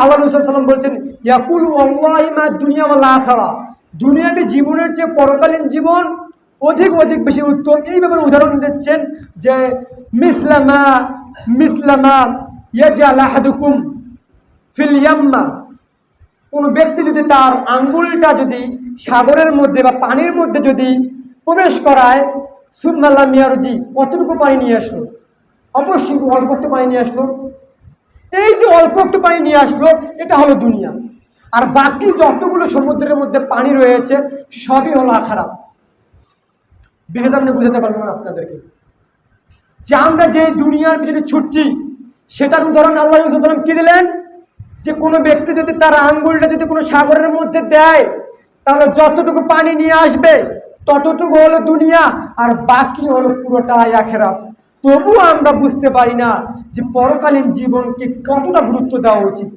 আল্লাহ রাসূল সাল্লাল্লাহু আলাইহি ওয়াসাল্লাম বলছেন, ইয়াকুলু ওয়াল্লাহি মা দুনিয়া ওয়াল আখিরা, দুনিয়াবী জীবনের চেয়ে পরকালীন জীবন অধিক অধিক বেশি উত্তম। এই ব্যাপারে উদাহরণ দিচ্ছেন যে মিসলামা মিসলামা ইয়াজাল আহাদুকুম ফিল ইয়াম্মা, কোন ব্যক্তি যদি তার আঙ্গুলটা যদি সাগরের মধ্যে বা পানির মধ্যে যদি প্রবেশ করায়, সুবহানাল্লাহ মিয়ারজি, কতটুকু পানি নিয়ে আসলো? অবশ্যই অল্প একটু পানি নিয়ে আসলো। এই যে অল্প একটু পানি নিয়ে আসলো, এটা হলো দুনিয়া। আর বাকি যতগুলো সমুদ্রের মধ্যে পানি রয়েছে সবই হলো আখিরাত। বিষয়টা আপনি বুঝাতে পারলাম না আপনাদেরকে, যে আমরা যে দুনিয়ার পিছনে ছুটছি সেটার উদাহরণ আল্লাহ রাসূল সাল্লাল্লাহু আলাইহি ওয়াসাল্লাম কি দিলেন, যে কোনো ব্যক্তি যদি তার আঙ্গুলটা যদি কোনো সাগরের মধ্যে দেয়, তাহলে যতটুকু পানি নিয়ে আসবে ততটুকু হলো দুনিয়া, আর বাকি হলো পুরোটাই আখিরাত। তবুও আমরা বুঝতে পারি না যে পরকালীন জীবনকে কতটা গুরুত্ব দেওয়া উচিত।